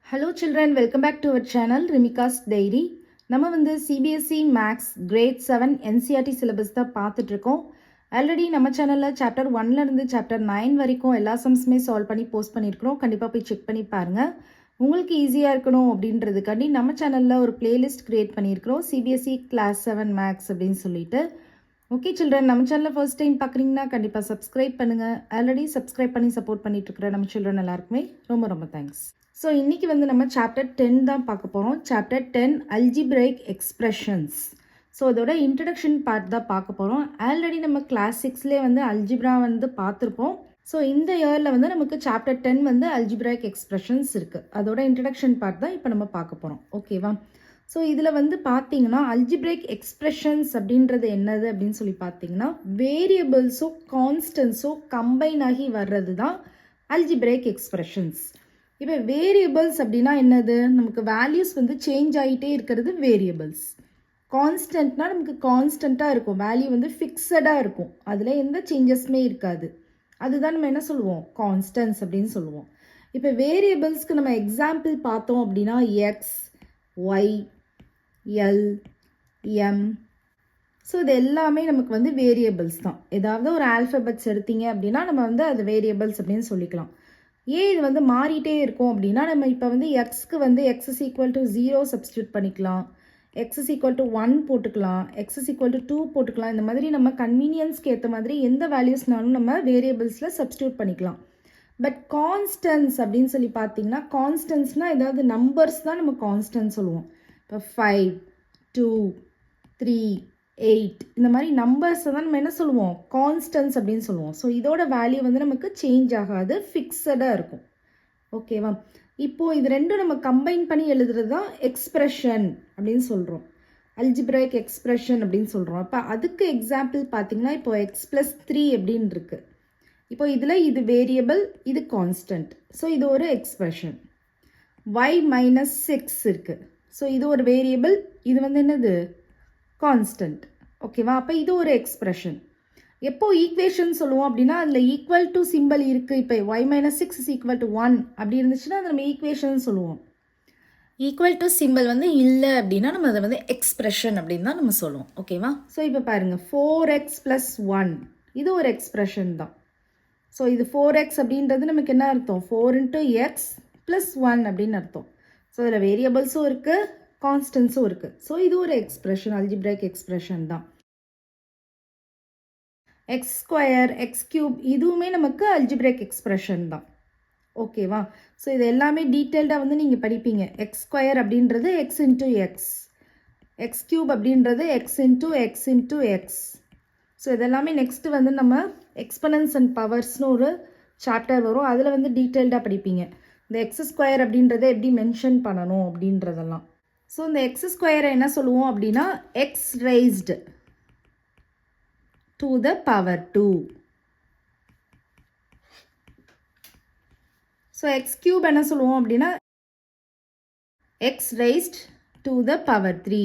Hello children, welcome back to our channel Rimika's Diary. நம்ம வந்து CBSE Maths Grade 7 NCERT syllabus தான் பார்த்துட்டு இருக்கோம். ஆல்ரெடி நம்ம சேனலில் சாப்டர் 1ல இருந்து சாப்டர் 9 வரைக்கும் எல்லா சம்ஸுமே சால்வ் பண்ணி போஸ்ட் பண்ணியிருக்கிறோம். கண்டிப்பாக போய் செக் பண்ணி பாருங்கள். உங்களுக்கு ஈஸியாக இருக்கணும் அப்படின்றதுக்காண்டி நம்ம சேனலில் ஒரு பிளேலிஸ்ட் க்ரியேட் பண்ணியிருக்கிறோம். CBSE Class 7 Maths அப்படின்னு சொல்லிட்டு. ஓகே சில்ட்ரன், நம்ம சேனலில் ஃபர்ஸ்ட் டைம் பார்க்குறீங்கன்னா கண்டிப்பாக சப்ஸ்கிரைப் பண்ணுங்கள். ஆல்ரெடி சப்ஸ்கிரைப் பண்ணி சப்போர்ட் பண்ணிட்டு இருக்கிற நம்ம சில்ட்ரன் எல்லாருக்குமே ரொம்ப ரொம்ப தேங்க்ஸ். ஸோ இன்றைக்கி வந்து நம்ம சாப்டர் 10 தான் பார்க்க போகிறோம். Chapter 10 algebraic expressions. ஸோ இதோட இன்ட்ரடக்ஷன் பார்ட் தான் பார்க்க போகிறோம். ஆல்ரெடி நம்ம கிளாஸ் 6லேயே வந்து அல்ஜிப்ரா வந்து பார்த்துருப்போம். ஸோ இந்த இயரில் வந்து நமக்கு சாப்டர் 10 வந்து அல்ஜிப்ரைக் எக்ஸ்பிரஷன்ஸ் இருக்குது. அதோட இன்ட்ரடக்ஷன் பார்ட் தான் இப்போ நம்ம பார்க்க போகிறோம். ஓகேவா? ஸோ இதில் வந்து பார்த்தீங்கன்னா அல்ஜிப்ரைக் எக்ஸ்பிரஷன்ஸ் அப்படின்றது என்னது அப்படின்னு சொல்லி பார்த்தீங்கன்னா வேரியபிள்ஸோ கான்ஸ்டன்ஸோ கம்பைன் ஆகி வர்றது தான் அல்ஜிப்ரைக் எக்ஸ்பிரஷன்ஸ். இப்போ வேரியபிள்ஸ் அப்படின்னா என்னது? நமக்கு வேல்யூஸ் வந்து சேஞ்ச் ஆகிட்டே இருக்கிறது வேரியபிள்ஸ். கான்ஸ்டன்ட்னா நமக்கு கான்ஸ்டண்ட்டாக இருக்கும், வேல்யூ வந்து ஃபிக்ஸடாக இருக்கும், அதில் எந்த சேஞ்சஸுமே இருக்காது. அதுதான் நம்ம என்ன சொல்லுவோம்? கான்ஸ்டன்ஸ் அப்படின்னு சொல்லுவோம். இப்போ வேரியபிள்ஸ்க்கு நம்ம எக்ஸாம்பிள் பார்த்தோம் அப்படின்னா x, y, l, m. So இது எல்லாமே நமக்கு வந்து வேரியபிள்ஸ் தான். ஏதாவது ஒரு ஆல்ஃபபெட்ஸ் எடுத்தீங்க அப்படின்னா நம்ம வந்து அது வேரியபிள்ஸ் அப்படின்னு சொல்லிக்கலாம். ஏன் இது வந்து மாறிட்டே இருக்கும் அப்படின்னா நம்ம இப்போ வந்து எக்ஸ்க்கு வந்து X is equal to 0 substitute பண்ணிக்கலாம், எக்ஸ் இஸ் ஈக்குவல் டு 1 போட்டுக்கலாம், எக்ஸ் இஸ் ஈக்குவல் டு 2 போட்டுக்கலாம். இந்த மாதிரி நம்ம கன்வீனியன்ஸ்க்கு ஏற்ற மாதிரி எந்த வேல்யூஸ்னாலும் நம்ம வேரியபிள்ஸில் சப்ஸ்டியூட் பண்ணிக்கலாம். பட் கான்ஸ்டன்ஸ் அப்படின்னு சொல்லி பார்த்தீங்கன்னா கான்ஸ்டன்ஸ்னால் ஏதாவது நம்பர்ஸ் தான் நம்ம கான்ஸ்டன்ஸ் சொல்லுவோம். இப்போ 5, 2, 3, 8 இந்த மாதிரி நம்பர்ஸை தான் நம்ம என்ன சொல்லுவோம்? கான்ஸ்டன்ஸ் அப்படின்னு சொல்லுவோம். ஸோ இதோட வேல்யூ வந்து நமக்கு சேஞ்ச் ஆகாது, ஃபிக்ஸடாக இருக்கும். ஓகேவா? இப்போது இது ரெண்டும் நம்ம கம்பைன் பண்ணி எழுதுறது தான் எக்ஸ்பிரஷன் அப்படின்னு சொல்கிறோம். அல்ஜிப்ரைக் எக்ஸ்பிரஷன் அப்படின்னு சொல்கிறோம். அப்போ அதுக்கு எக்ஸாம்பிள் பார்த்தீங்கன்னா இப்போ எக்ஸ் ப்ளஸ் 3 அப்படின்னு இருக்குது. இப்போ இதில் இது வேரியபிள், இது கான்ஸ்டன்ட். ஸோ இது ஒரு எக்ஸ்பிரஷன். ஒய் மைனஸ் 6 இருக்குது. ஸோ இது ஒரு வேரியபிள், இது வந்து என்னது? கான்ஸ்டன்ட். ஓகேவா? அப்போ இது ஒரு எக்ஸ்பிரஷன். எப்போ ஈக்குவேஷன் சொல்லுவோம் அப்படின்னா அதில் ஈக்குவல் டு சிம்பிள் இருக்குது. இப்போ y minus 6 is equal to 1 அப்படி இருந்துச்சுன்னா அதை நம்ம ஈக்குவேஷன் சொல்லுவோம். ஈக்குவல் டு சிம்பிள் வந்து இல்லை அப்படின்னா நம்ம அதை வந்து எக்ஸ்பிரஷன் அப்படின்னு தான் நம்ம சொல்லுவோம். ஓகேவா? ஸோ இப்போ பாருங்கள் 4x + 1 இது ஒரு எக்ஸ்பிரஷன் தான். ஸோ இது 4x அப்படின்றது நமக்கு என்ன அர்த்தம்? 4 × x + 1 அப்படின்னு அர்த்தம். ஸோ இதில் வேரியபிள்ஸும் இருக்குது, கான்ஸ்டன்ஸும் இருக்குது. ஸோ இது ஒரு எக்ஸ்பிரஷன், அல்ஜிப்ரைக் எக்ஸ்பிரஷன் தான். x² x³ இதுவுமே நமக்கு அல்ஜிப்ரைக் எக்ஸ்பிரஷன் தான். ஓகேவா? ஸோ இது எல்லாமே டீட்டெயில்டாக வந்து நீங்கள் படிப்பீங்க. x² அப்படின்றது x × x, x³ அப்படின்றது x × x × x. ஸோ இதெல்லாமே நெக்ஸ்ட்டு வந்து நம்ம எக்ஸ்பனன்ஸ் அண்ட் பவர்ஸ்னு ஒரு சாப்டர் வரும், அதில் வந்து டீட்டெயில்டாக படிப்பீங்க. இந்த x² அப்படின்றத எப்படி மென்ஷன் பண்ணணும் அப்படின்றதெல்லாம். ஸோ இந்த x² என்ன சொல்லுவோம் அப்படின்னா x raised to the power 2. So x³ என்ன சொல்லுவோம் அப்படின்னா x raised to the power 3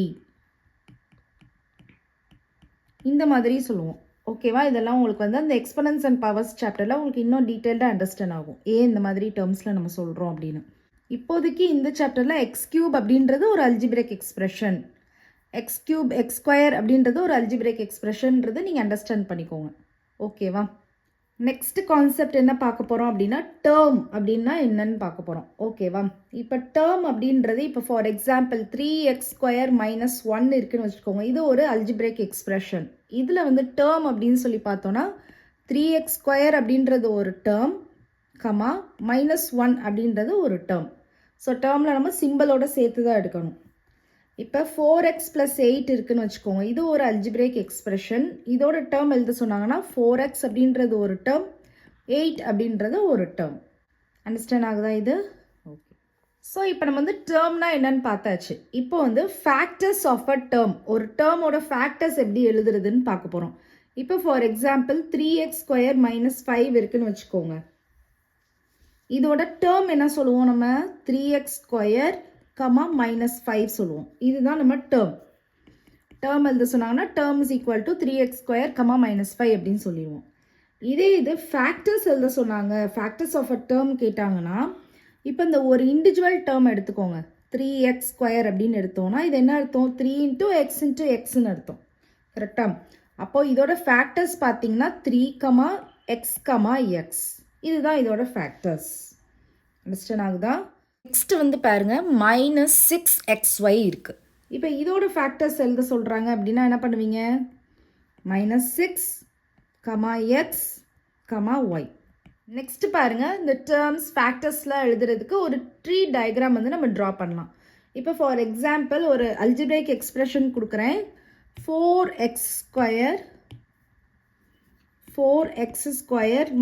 இந்த மாதிரி சொல்லுவோம். ஓகேவா? இதெல்லாம் உங்களுக்கு வந்து அந்த எக்ஸ்பனன்ஸ் அண்ட் பவர்ஸ் சாப்டரில் உங்களுக்கு இன்னும் டீட்டெயில்டாக அண்டர்ஸ்டாண்ட் ஆகும் ஏன் இந்த மாதிரி டேர்ம்ஸில் நம்ம சொல்கிறோம் அப்படின்னு. இப்போதைக்கு இந்த சாப்டரில் x³ அப்படின்றது ஒரு அல்ஜிப்ரைக் எக்ஸ்பிரஷன், x³ x² அப்படின்றது ஒரு அல்ஜிப்ரைக் எக்ஸ்பிரஷன்றது நீங்கள் அண்டர்ஸ்டாண்ட் பண்ணிக்கோங்க. ஓகேவா? நெக்ஸ்ட் கான்செப்ட் என்ன பார்க்க போகிறோம் அப்படின்னா டேர்ம் அப்படின்னா என்னன்னு பார்க்க போகிறோம். ஓகேவா? இப்போ டேர்ம் அப்படின்றது இப்போ ஃபார் எக்ஸாம்பிள் 3x² - 1 இருக்குன்னு வச்சுக்கோங்க. இது ஒரு அல்ஜிப்ரைக் எக்ஸ்பிரஷன். இதில் வந்து டேர்ம் அப்படின்னு சொல்லி பார்த்தோன்னா 3x² அப்படின்றது ஒரு டேர்ம், கமா -1 அப்படின்றது ஒரு டேர்ம். ஸோ டேர்மில் நம்ம சிம்பிளோட சேர்த்து தான் எடுக்கணும். இப்போ 4x + 8 இருக்குன்னு வச்சுக்கோங்க. இது ஒரு அல்ஜிப்ரைக் எக்ஸ்பிரஷன். இதோட டேர்ம் எழுத சொன்னாங்கன்னா 4x அப்படின்றது ஒரு டேர்ம், 8 அப்படின்றது ஒரு டேர்ம். அண்டர்ஸ்டாண்ட் ஆகுதா இது? ஓகே. ஸோ இப்போ நம்ம வந்து டேர்ம்னா என்னன்னு பார்த்தாச்சு. இப்போ வந்து ஃபேக்டர்ஸ் ஆஃப் அ டேர்ம், ஒரு டேர்மோட ஃபேக்டர்ஸ் எப்படி எழுதுறதுன்னு பார்க்க போகிறோம். இப்போ ஃபார் எக்ஸாம்பிள் 3x² - 5 இருக்குன்னு வச்சுக்கோங்க. இதோட டேர்ம் என்ன சொல்லுவோம்? நம்ம 3x² -5 சொல்லுவோம். இதுதான் நம்ம டேர்ம் எழுத சொன்னாங்கன்னா term is equal to 3x² -5 அப்படின்னு சொல்லிடுவோம். இதே இது ஃபேக்டர்ஸ் எழுத சொன்னாங்க, ஃபேக்டர்ஸ் ஆஃப் அ டேர்ம் கேட்டாங்கன்னா இப்போ இந்த ஒரு இண்டிவிஜுவல் டேர்ம் எடுத்துக்கோங்க. 3x² அப்படின்னு எடுத்தோம்னா இது என்ன அர்த்தம்? 3 இன்ட்டு எக்ஸ் இன்ட்டு எக்ஸ்ன்னு அர்த்தம். கரெக்டா? அப்போ இதோட ஃபேக்டர்ஸ் பார்த்தீங்கன்னா 3, x, x. இதுதான் இதோட ஃபேக்டர்ஸ். அண்டர்ஸ்டாண்ட் ஆகுதா? நெக்ஸ்ட் வந்து பாருங்க -6xy இருக்கு. இப்போ இதோட ஃபேக்டர்ஸ் எழுத சொல்றாங்க அப்படின்னா என்ன பண்ணுவீங்க? -6, x, y. நெக்ஸ்ட் பாருங்க இந்த டேர்ம்ஸ் ஃபேக்டர்ஸ்லாம் எழுதுறதுக்கு ஒரு ட்ரீ டயக்ராம் வந்து நம்ம ட்ரா பண்ணலாம். இப்போ ஃபார் எக்ஸாம்பிள் ஒரு அல்ஜிப்ரைக் எக்ஸ்பிரஷன் கொடுக்குறேன். 4x²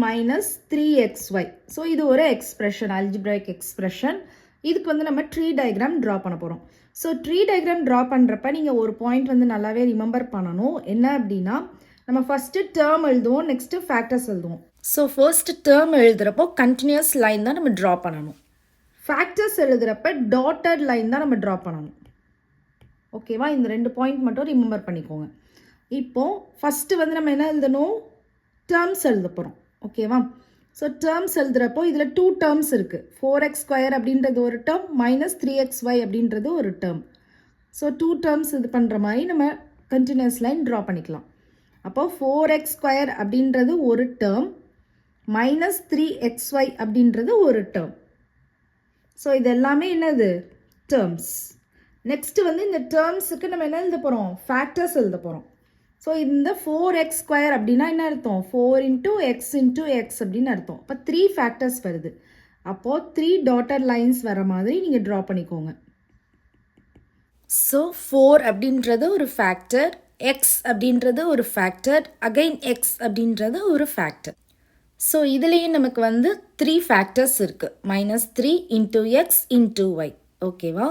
minus 3xy. ஸோ இது ஒரு எக்ஸ்பிரஷன், அல்ஜிப்ரைக் எக்ஸ்பிரஷன். இதுக்கு வந்து நம்ம ட்ரீ டயக்ராம் ட்ரா பண்ண போகிறோம். ஸோ ட்ரீ டயக்ராம் ட்ரா பண்ணுறப்ப நீங்கள் ஒரு பாயிண்ட் வந்து நல்லாவே ரிமெம்பர் பண்ணணும். என்ன அப்படின்னா நம்ம ஃபஸ்ட்டு டேர்ம் எழுதுவோம், நெக்ஸ்ட்டு ஃபேக்டர்ஸ் எழுதுவோம். ஸோ ஃபர்ஸ்ட் டேர்ம் எழுதுகிறப்போ கண்டினியூஸ் லைன் தான் நம்ம ட்ரா பண்ணணும். ஃபேக்டர்ஸ் எழுதுகிறப்ப டாட்டட் லைன் தான் நம்ம ட்ரா பண்ணணும். ஓகேவா? இந்த 2 பாயிண்ட் மட்டும் ரிமெம்பர் பண்ணிக்கோங்க. இப்போது ஃபஸ்ட்டு வந்து நம்ம என்ன எழுதணும்? டேர்ம்ஸ் எழுத போகிறோம். ஓகேவா? ஸோ டேர்ம்ஸ் எழுதுகிறப்போ இதில் 2 டேர்ம்ஸ் இருக்குது. 4x² அப்படின்றது ஒரு டேர்ம், -3xy அப்படின்றது ஒரு டேர்ம். ஸோ 2 டேர்ம்ஸ் இது பண்ணுற மாதிரி நம்ம கண்டினியூஸ் லைன் ட்ரா பண்ணிக்கலாம். அப்போது 4x² அப்படின்றது ஒரு டேர்ம், -3xy அப்படின்றது ஒரு டேர்ம். ஸோ இது எல்லாமே என்னது? டேர்ம்ஸ். நெக்ஸ்ட் வந்து இந்த டேர்ம்ஸுக்கு நம்ம என்ன எழுத போகிறோம்? ஃபேக்டர்ஸ் எழுத போகிறோம். ஸோ இந்த 4x² அப்படின்னா என்ன அர்த்தம்? 4 இன்ட்டு எக்ஸ் இன்ட்டு எக்ஸ் அப்படின்னு அர்த்தம். அப்போ 3 ஃபேக்டர்ஸ் வருது. அப்போது 3 டாட்டர் லைன்ஸ் வர மாதிரி நீங்கள் ட்ரா பண்ணிக்கோங்க. ஸோ 4 அப்படின்றது ஒரு ஃபேக்டர், எக்ஸ் அப்படின்றது ஒரு ஃபேக்டர், அகைன் எக்ஸ் அப்படின்றது ஒரு ஃபேக்டர். ஸோ இதுலேயும் நமக்கு வந்து 3 ஃபேக்டர்ஸ் இருக்குது. -3 இன்ட்டு எக்ஸ் இன்ட்டு ஒய். ஓகேவா?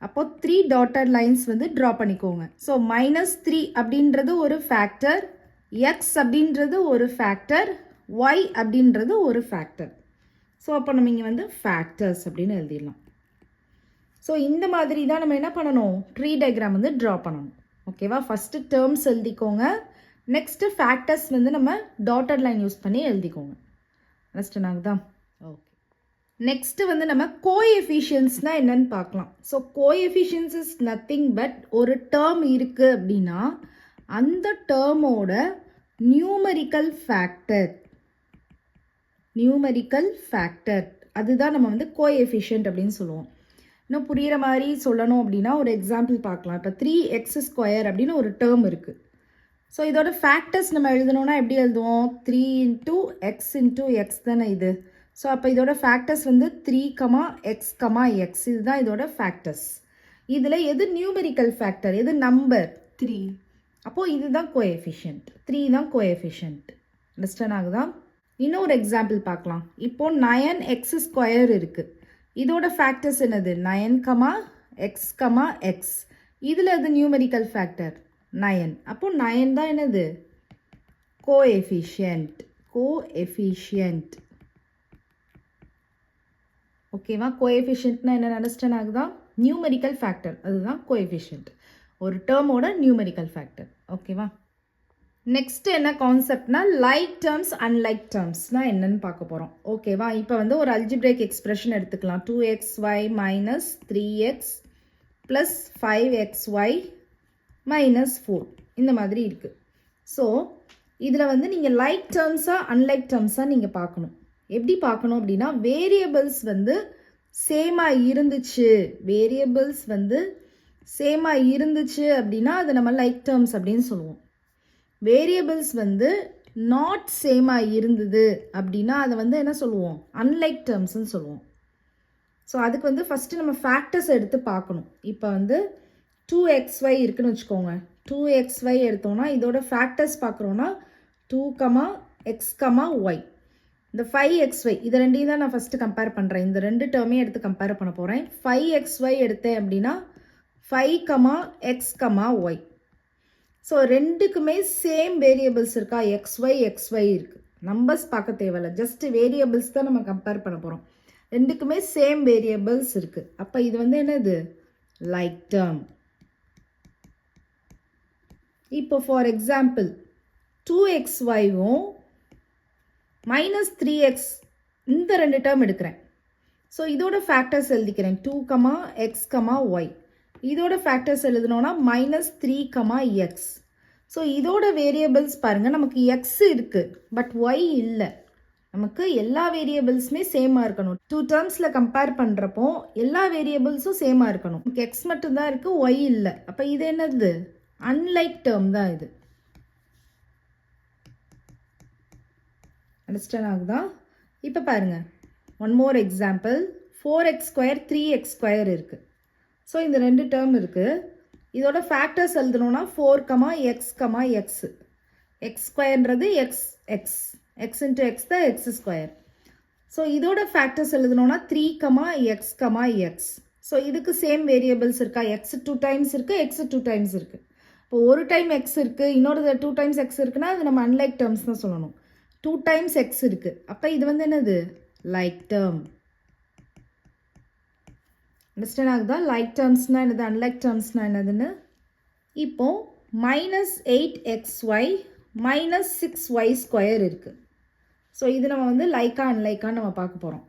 அப்போது 3 டாட்டர் லைன்ஸ் வந்து ட்ரா பண்ணிக்கோங்க. ஸோ -3 அப்படின்றது ஒரு ஃபேக்டர், எக்ஸ் அப்படின்றது ஒரு ஃபேக்டர், ஒய் அப்படின்றது ஒரு ஃபேக்டர். ஸோ அப்போ நம்ம இங்கே வந்து ஃபேக்டர்ஸ் அப்படின்னு எழுதிடலாம். ஸோ இந்த மாதிரி தான் நம்ம என்ன பண்ணணும்? ட்ரீ டயக்ராம் வந்து ட்ரா பண்ணணும். ஓகேவா? ஃபஸ்ட்டு டேர்ம்ஸ் எழுதிக்கோங்க, நெக்ஸ்ட்டு ஃபேக்டர்ஸ் வந்து நம்ம டாட்டர் லைன் யூஸ் பண்ணி எழுதிக்கோங்க. அண்டர்ஸ்டாண்ட் ஆகுதா? ஓகே. நெக்ஸ்ட்டு வந்து நம்ம கோஎஃபிஷியன்ட்ஸ்னால் என்னன்னு பார்க்கலாம். So coefficients is nothing but ஒரு டேர்ம் இருக்குது அப்படின்னா அந்த டேர்மோட நியூமரிக்கல் ஃபேக்டர் அதுதான் நம்ம வந்து கோஎஃபிஷியன்ட் அப்படின்னு சொல்லுவோம். இன்னும் புரிகிற மாதிரி சொல்லணும் அப்படின்னா ஒரு எக்ஸாம்பிள் பார்க்கலாம். இப்போ 3x² அப்படின்னு ஒரு டேர்ம் இருக்குது. ஸோ இதோட ஃபேக்டர்ஸ் நம்ம எழுதணும்னா எப்படி எழுதுவோம்? 3 இன்ட்டு எக்ஸ் இன்ட்டு எக்ஸ் தானே இது. ஸோ அப்போ இதோட ஃபேக்டர்ஸ் வந்து 3, x, x. இதுதான் இதோட ஃபேக்டர்ஸ். இதில் எது நியூமெரிக்கல் ஃபேக்டர், எது நம்பர்? 3. அப்போது இதுதான் கோஎஃபிஷியன்ட், 3 தான் கோஎஃபிஷியன்ட். அண்டர்ஸ்டாண்ட் ஆகுதா? இன்னொரு எக்ஸாம்பிள் பார்க்கலாம். இப்போது 9x² இருக்குது. இதோட ஃபேக்டர்ஸ் என்னது? 9, x, x. இதில் எது நியூமெரிக்கல் ஃபேக்டர்? 9. அப்போது 9 தான் என்னது? கோஎஃபிஷியன்ட். ஓகேவா? கோஎஃபிஷியன்ட்னா என்ன அண்டர்ஸ்டாண்ட் ஆகுதா? நியூமெரிக்கல் ஃபேக்டர், அதுதான் கோஎஃபிஷியன்ட். ஒரு டேர்மோட நியூமெரிக்கல் ஃபேக்டர். ஓகேவா? நெக்ஸ்ட் என்ன கான்செப்ட்னா லைக் டேர்ம்ஸ் அன்லைக் டேர்ம்ஸ்னால் என்னன்னு பார்க்க போகிறோம். ஓகேவா? இப்போ வந்து ஒரு அல்ஜிப்ரைக் எக்ஸ்பிரஷன் எடுத்துக்கலாம். 2xy minus 3x plus 5xy minus 4 இந்த மாதிரி இருக்குது. ஸோ இதில் வந்து நீங்கள் லைக் டேர்ம்ஸாக அன்லைக் டேர்ம்ஸாக நீங்கள் பார்க்கணும். எப்படி பார்க்கணும் அப்படின்னா வேரியபிள்ஸ் வந்து சேமாக இருந்துச்சு அப்படின்னா அதை நம்ம லைக் டேர்ம்ஸ் அப்படின்னு சொல்லுவோம். வேரியபிள்ஸ் வந்து நாட் சேமாக இருந்தது அப்படின்னா அதை வந்து என்ன சொல்லுவோம்? அன்லைக் டேர்ம்ஸ்ன்னு சொல்லுவோம். ஸோ அதுக்கு வந்து ஃபஸ்ட்டு நம்ம ஃபேக்டர்ஸ் எடுத்து பார்க்கணும். இப்போ வந்து 2xy இருக்குன்னு வச்சுக்கோங்க. 2xy எடுத்தோம்னா இதோட ஃபேக்டர்ஸ் பார்க்குறோன்னா 2, x, y. இந்த 5xy இது ரெண்டையும் தான் நான் ஃபஸ்ட்டு கம்பேர் பண்ணுறேன். இந்த 2 டேர்மையும் எடுத்து கம்பேர் பண்ண போகிறேன். 5xy எடுத்தேன் அப்படின்னா 5, x, y. ஸோ ரெண்டுக்குமே சேம் வேரியபிள்ஸ் இருக்கா? xy இருக்குது. நம்பர்ஸ் பார்க்க தேவையில்ல, ஜஸ்ட் வேரியபிள்ஸ் தான் நம்ம கம்பேர் பண்ண போகிறோம். ரெண்டுக்குமே சேம் வேரியபிள்ஸ் இருக்குது. அப்போ இது வந்து என்னது? Like term. இப்போ ஃபார் எக்ஸாம்பிள் 2xyவும் -3x இந்த 2 டேர்ம் எடுக்கிறேன். ஸோ இதோட ஃபேக்டர்ஸ் எழுதிக்கிறேன் 2, x, y. இதோட ஃபேக்டர்ஸ் எழுதணும்னா -3, x. ஸோ இதோட வேரியபிள்ஸ் பாருங்கள், நமக்கு x இருக்குது பட் y இல்லை. நமக்கு எல்லா வேரியபிள்ஸுமே சேமாக இருக்கணும். 2 டேர்ம்ஸில் கம்பேர் பண்ணுறப்போ எல்லா வேரியபிள்ஸும் சேமாக இருக்கணும். நமக்கு x மட்டும்தான் இருக்குது, y இல்லை. அப்போ இது என்னது? அன்லைக் டேர்ம் தான் இது. அண்டர்ஸ்டாண்ட் ஆகுதா? இப்போ பாருங்கள், one more example. 4x², 3x² இருக்குது. ஸோ இந்த ரெண்டு டேர்ம் இருக்குது. இதோட ஃபேக்டர்ஸ் எழுதணும்னா 4, x, x. x²ன்றது x into x தான் x². ஸோ இதோட ஃபேக்டர்ஸ் எழுதணும்னா 3, x, x. ஸோ இதுக்கு சேம் வேரியபிள்ஸ் இருக்கா? x 2 டைம்ஸ் இருக்குது, x 2 டைம்ஸ் இருக்குது. இப்போ ஒரு டைம் x இருக்குது, இன்னொரு 2 டைம்ஸ் x இருக்குன்னா அது நம்ம அன்லைக் டேர்ம்ஸ் தான் சொல்லணும். 2 டைம்ஸ் x இருக்குது. அப்போ இது வந்து என்னது? Like term. அண்டர்ஸ்டாண்ட் ஆகுதா? லைக் டேர்ம்ஸ்னால் என்னது, அன்லைக் டேர்ம்ஸ்னால் என்னதுன்னு. இப்போ -8xy -6y² இருக்குது. ஸோ இது நம்ம வந்து லைக்கா அன்லைக்கான்னு நம்ம பார்க்க போகிறோம்.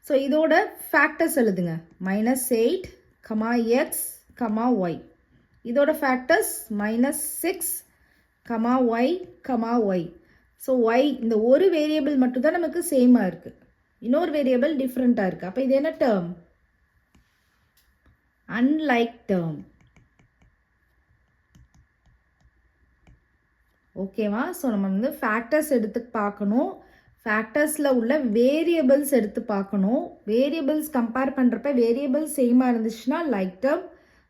ஸோ இதோட ஃபேக்டர்ஸ் எழுதுங்க. -8, x, y. இதோட factors -6, y, y. So y இந்த ஒரு வேரியபிள் மட்டும்தான் நமக்கு சேமாக இருக்குது, இன்னொரு வேரியபிள் டிஃப்ரெண்ட்டாக இருக்குது. அப்போ இது என்ன டேர்ம்? Unlike term. ஓகேவா? ஸோ நம்ம வந்து ஃபேக்டர்ஸ் எடுத்து பார்க்கணும், ஃபேக்டர்ஸில் உள்ள வேரியபிள்ஸ் எடுத்து பார்க்கணும். வேரியபிள்ஸ் கம்பேர் பண்ணுறப்ப வேரியபிள்ஸ் சேமாக இருந்துச்சுன்னா லைக் டேர்ம்,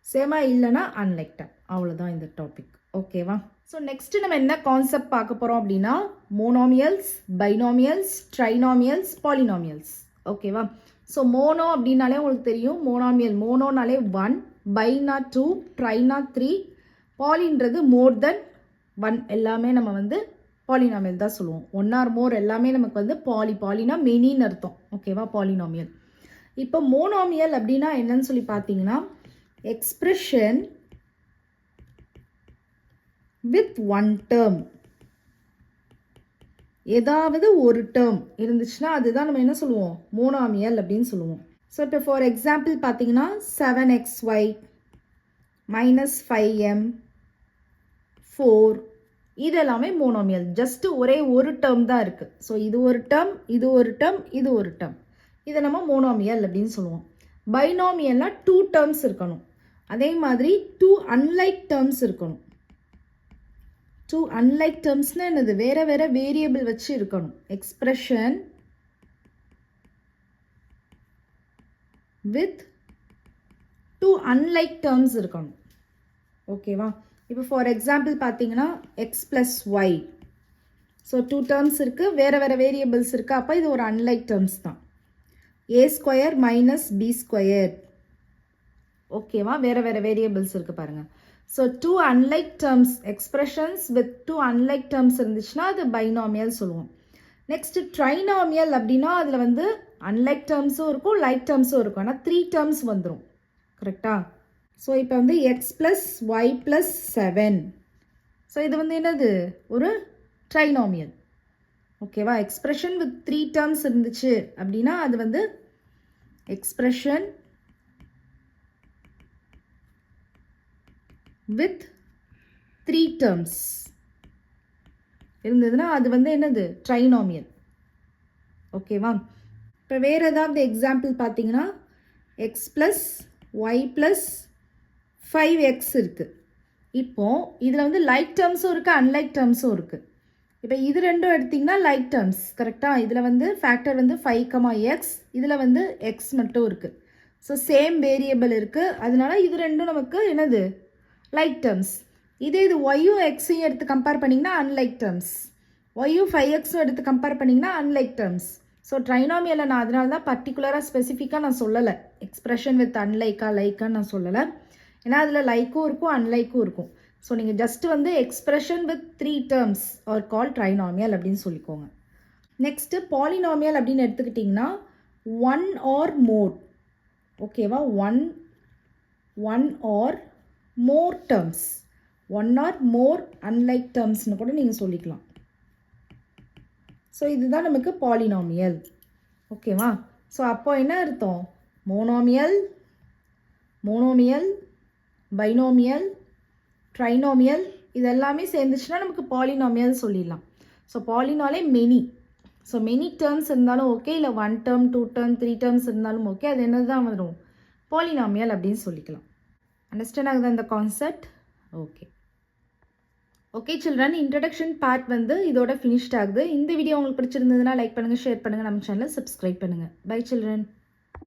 சேமாக இல்லைன்னா அன்லைக் டேர்ம். அவ்வளோதான் இந்த டாபிக். ஓகேவா? ஸோ நெக்ஸ்ட்டு நம்ம என்ன கான்செப்ட் பார்க்க போகிறோம் அப்படின்னா மோனோமியல்ஸ், பைனாமியல்ஸ், ட்ரைனாமியல்ஸ், பாலினாமியல்ஸ். ஓகேவா? ஸோ மோனோ அப்படின்னாலே உங்களுக்கு தெரியும், மோனாமியல். மோனோனாலே 1, பைனா 2, ட்ரைனா 3, பாலின்றது மோர் தென் 1. எல்லாமே நம்ம வந்து பாலினாமியல் தான் சொல்லுவோம். 1 or more எல்லாமே நமக்கு வந்து பாலினா மெனின்னு அர்த்தம். ஓகேவா? பாலினாமியல். இப்போ மோனோமியல் அப்படின்னா என்னன்னு சொல்லி பார்த்தீங்கன்னா எக்ஸ்பிரஷன் வித் ஒன் டேர்ம். ஏதாவது ஒரு டேர்ம் இருந்துச்சுன்னா அதுதான் நம்ம என்ன சொல்லுவோம்? மோனோமியல் அப்படின்னு சொல்லுவோம். ஸோ இப்போ ஃபார் எக்ஸாம்பிள் பார்த்தீங்கன்னா 7xy -5m 4, இது எல்லாமே மோனோமியல். ஜஸ்ட் ஒரே ஒரு டேர்ம் தான் இருக்குது. ஸோ இது ஒரு டேர்ம், இது ஒரு டேர்ம், இது ஒரு டேர்ம். இதை நம்ம மோனோமியல் அப்படின்னு சொல்லுவோம். பைனாமியல்னா 2 டேர்ம்ஸ் இருக்கணும். அதே மாதிரி 2 அன்லைக் டேர்ம்ஸ் இருக்கணும். 2 அன்லைக் டேர்ம்ஸ்னால் என்னது? வேறு வேறு வேரியபிள் வச்சு இருக்கணும். எக்ஸ்பிரஷன் வித் 2 அன்லைக் டேர்ம்ஸ் இருக்கணும். ஓகேவா? இப்போ ஃபார் எக்ஸாம்பிள் பார்த்தீங்கன்னா x plus y. So 2 terms இருக்குது, வேறு வேறு வேரியபிள்ஸ் இருக்குது. அப்போ இது ஒரு அன்லைக் டேர்ம்ஸ் தான். a² - b². ஓகேவா? வேறு வேறு வேரியபிள்ஸ் இருக்குது பாருங்கள். So 2 unlike terms, expressions with 2 unlike terms இருந்துச்சுன்னா அது பைனாமியல் சொல்லுவோம். நெக்ஸ்ட் ட்ரைனாமியல் அப்படின்னா அதில் வந்து அன்லைக் டேர்ம்ஸும் இருக்கும், லைக் டேர்ம்ஸும் இருக்கும். ஆனால் 3 டேர்ம்ஸ் வந்துடும். கரெக்டா? ஸோ இப்போ வந்து x plus y plus 7. So இது வந்து என்னது? ஒரு ட்ரைனாமியல். ஓகேவா? எக்ஸ்பிரஷன் வித் 3 டேர்ம்ஸ் இருந்துச்சு அப்படின்னா அது வந்து எக்ஸ்பிரஷன் வித் 3 டேர்ம்ஸ் இருந்ததுன்னா அது வந்து என்னது? ட்ரைனாமியல். ஓகேவா? இப்போ வேறு ஏதாவது எக்ஸாம்பிள் பார்த்தீங்கன்னா x plus y plus 5x இருக்குது. இப்போது இதில் வந்து லைக் டேர்ம்ஸும் இருக்குது, அன்லைக் டேர்ம்ஸும் இருக்குது. இப்போ இது ரெண்டும் எடுத்திங்கன்னா லைக் டேர்ம்ஸ். கரெக்டாக? இதில் வந்து ஃபேக்டர் வந்து 5, x, இதில் வந்து x மட்டும் இருக்குது. ஸோ சேம் வேரியபிள் இருக்குது, அதனால இது ரெண்டும் நமக்கு என்னது? Like terms. இது ஒய்யும் எக்ஸையும் எடுத்து கம்பேர் பண்ணிங்கன்னா அன்லைக் டேர்ம்ஸ். ஒய்யும் 5xம் எடுத்து கம்பேர் பண்ணிங்கன்னா அன்லைக் டேர்ம்ஸ். ஸோ ட்ரைனாமியலை நான் அதனால தான் பர்டிகுலராக ஸ்பெசிஃபிக்காக நான் சொல்லலை, எக்ஸ்பிரஷன் வித் அன்லைக்கா லைக்கான்னு நான் சொல்லலை. ஏன்னா அதில் லைக்கும் இருக்கும், அன்லைக்கும் இருக்கும். ஸோ நீங்கள் ஜஸ்ட் வந்து expression with 3 terms R call trinomial அப்படின்னு சொல்லிக்கோங்க. நெக்ஸ்ட்டு பாலினாமியல் அப்படின்னு எடுத்துக்கிட்டிங்கன்னா 1 or more. ஓகேவா? 1 or more terms, 1 or more unlike டேர்ம்ஸ்னு கூட நீங்கள் சொல்லிக்கலாம். ஸோ இதுதான் நமக்கு பாலினாமியல். ஓகேவா? ஸோ அப்போ என்ன அர்த்தம்? மோனோமியல், மோனோமியல், பைனோமியல், ட்ரைனோமியல் இது எல்லாமே சேர்ந்துச்சுன்னா நமக்கு பாலினாமியல் சொல்லிடலாம். ஸோ பாலினாலே மெனி. ஸோ மெனி டேர்ம்ஸ் இருந்தாலும் ஓகே, இல்லை 1 டேர்ம் 2 டேர்ம் 3 டேர்ம்ஸ் இருந்தாலும் ஓகே, அது என்ன தான் வரும்? பாலினாமியல் அப்படின்னு சொல்லிக்கலாம். அண்டர்ஸ்டாண்ட் ஆகுதா இந்த concept? Okay okay children, introduction part வந்து இதோட ஃபினிஷ்ட் ஆகுது. இந்த வீடியோ உங்களுக்கு பிடிச்சிருந்ததுன்னா லைக் பண்ணுங்கள், ஷேர் பண்ணுங்கள், நம்ம சேனலை சப்ஸ்கிரைப் பண்ணுங்கள். Bye children.